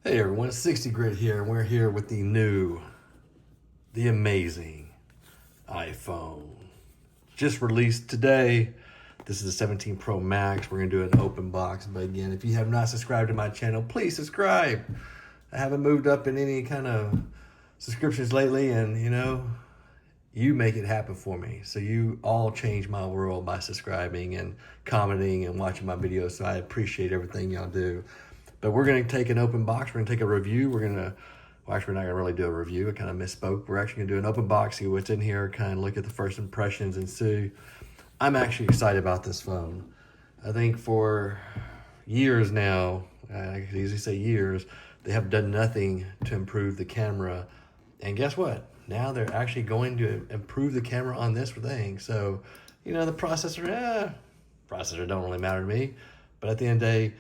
Hey everyone, it's 60 Grit here, and we're here with the amazing iPhone. Just released today. This is the 17 Pro Max. We're going to do an open box. But again, if you have not subscribed to my channel, please subscribe. I haven't moved up in any kind of subscriptions lately, and you make it happen for me. So you all change my world by subscribing and commenting and watching my videos. So I appreciate everything y'all do. But we're going to take an open box. We're going to take a review. Well, actually, we're not going to really do a review. I kind of misspoke. We're actually going to do an open box, see what's in here, kind of look at the first impressions and see. I'm actually excited about this phone. I think for years now, I could easily say years, they have done nothing to improve the camera. And guess what? Now they're actually going to improve the camera on this thing. So, the processor don't really matter to me. But at the end of the day,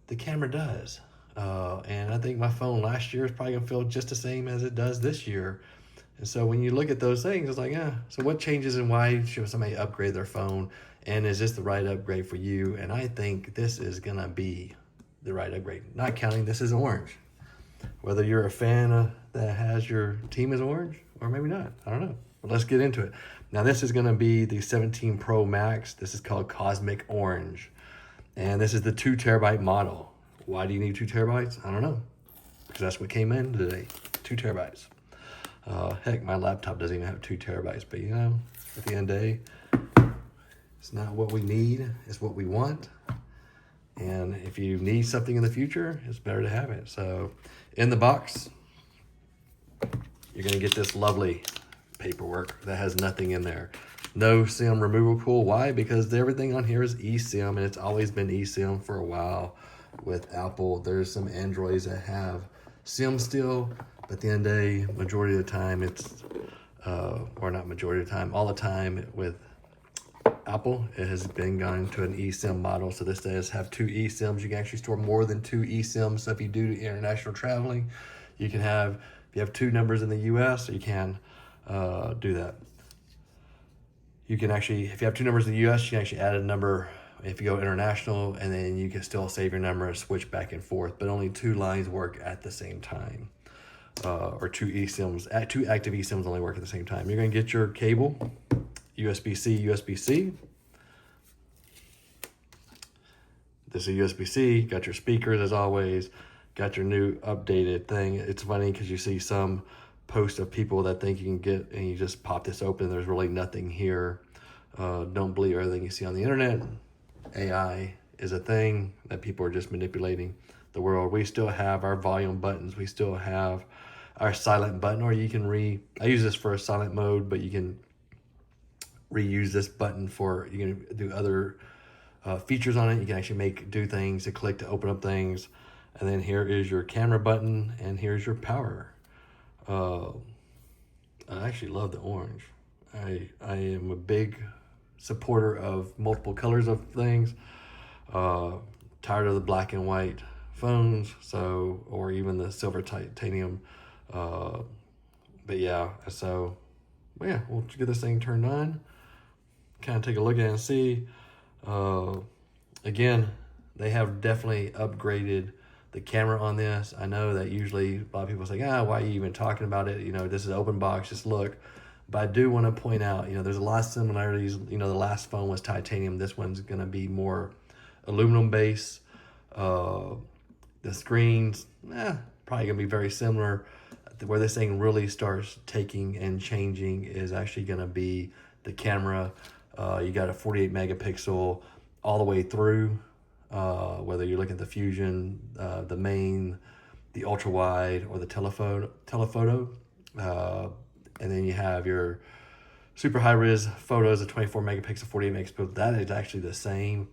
the camera does. And I think my phone last year is probably gonna feel just the same as it does this year. And so when you look at those things, it's like, so what changes and why should somebody upgrade their phone? And is this the right upgrade for you? And I think this is gonna be the right upgrade. Not counting this is orange. Whether you're a fan that has your team is orange or maybe not, I don't know. But let's get into it. Now this is gonna be the 17 Pro Max. This is called Cosmic Orange. And this is the 2 terabyte model. Why do you need 2 terabytes? I don't know. Because that's what came in today, 2 terabytes. Heck, my laptop doesn't even have 2 terabytes. But at the end of the day, it's not what we need, it's what we want. And if you need something in the future, it's better to have it. So in the box, you're gonna get this lovely paperwork that has nothing in there. No SIM removal tool. Why? Because everything on here is eSIM, and it's always been eSIM for a while with Apple. There's some Androids that have SIM still, but at the end of the day, majority of the time it's, or not majority of the time, all the time with Apple, it has been gone to an eSIM model. So this does have 2 eSIMs. You can actually store more than 2 eSIMs. So if you do international traveling, you can have, if you have 2 numbers in the US, you can do that. You can actually, if you have 2 numbers in the US, you can actually add a number if you go international, and then you can still save your number and switch back and forth, but only 2 lines work at the same time. Or 2 eSIMs, 2 active eSIMs only work at the same time. You're gonna get your cable, USB-C, USB-C. This is USB-C, got your speakers as always, got your new updated thing. It's funny because you see some posts of people that think you can get, and you just pop this open, there's really nothing here. Don't believe everything you see on the internet. AI is a thing that people are just manipulating the world. We still have our volume buttons. We still have our silent button, or you can I use this for a silent mode, but you can reuse this button for, you can do other features on it. You can actually do things to click to open up things. And then here is your camera button, and here's your power. I actually love the orange. I am a big supporter of multiple colors of things. Tired of the black and white phones, or even the silver titanium. But yeah, we'll get this thing turned on, kind of take a look at it and see. Again, they have definitely upgraded the camera on this. I know that usually a lot of people say, why are you even talking about it? This is open box, just look. But I do want to point out, there's a lot of similarities. The last phone was titanium. This one's going to be more aluminum base. The screens, probably going to be very similar. Where this thing really starts taking and changing is actually going to be the camera. You got a 48 megapixel all the way through. Whether you're looking at the Fusion, the main, the ultra wide, or the telephoto. And then you have your super high res photos of 24 megapixel, 48 megapixel. That is actually the same.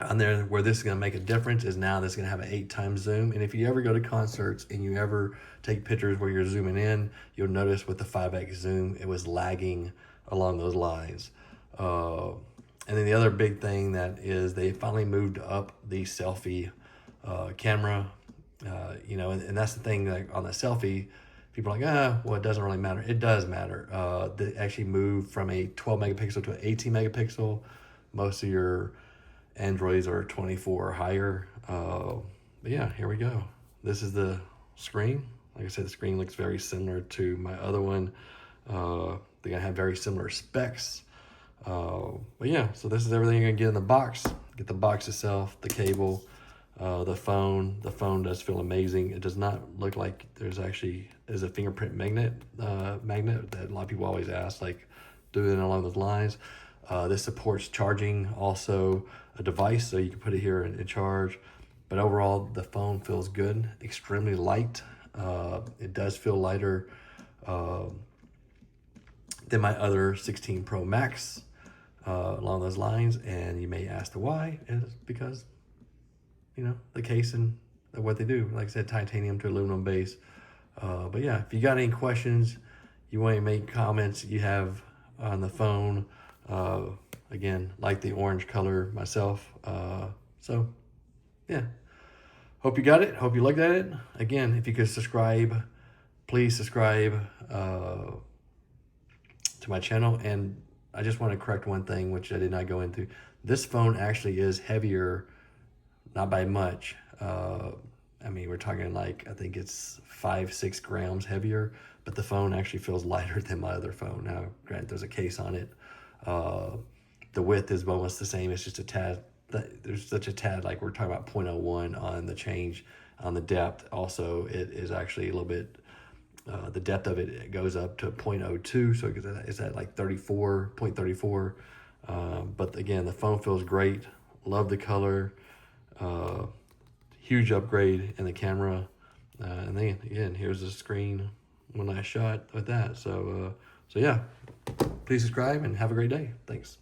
On there, where this is going to make a difference is now this is going to have an 8 times zoom. And if you ever go to concerts and you ever take pictures where you're zooming in, you'll notice with the 5x zoom, it was lagging along those lines. And then the other big thing that is they finally moved up the selfie camera. And that's the thing, like on the selfie, people are like, well, it doesn't really matter. It does matter. They actually moved from a 12 megapixel to an 18 megapixel. Most of your Androids are 24 or higher. But yeah, here we go. this is the screen. Like I said, the screen looks very similar to my other one. They're gonna have very similar specs. But yeah, so this is everything you're gonna get in the box. Get the box itself, the cable, the phone. The phone does feel amazing. It does not look like there's a fingerprint magnet that a lot of people always ask, like doing along those lines. This supports charging also a device, so you can put it here and charge. But overall, the phone feels good, extremely light. It does feel lighter than my other 16 Pro Max along those lines. And you may ask why. It's because, you know, the case and what they do. Like I said, titanium to aluminum base. But yeah, if you got any questions, you want to make comments you have on the phone, again, like the orange color myself. So yeah, hope you got it. Hope you looked at it. Again, if you could subscribe, please subscribe to my channel. And I just want to correct one thing, which I did not go into. This phone actually is heavier, not by much. I mean, we're talking like, I think it's 5-6 grams heavier, but the phone actually feels lighter than my other phone. Now, granted, there's a case on it. The width is almost the same. It's just a tad, there's such a tad, like we're talking about 0.01 on the change on the depth. Also, it is actually a little bit, the depth of it goes up to 0.02. So it's at like 0.34. But again, the phone feels great. Love the color. Huge upgrade in the camera. And then again, here's the screen when I shot with that. So yeah, please subscribe and have a great day. Thanks.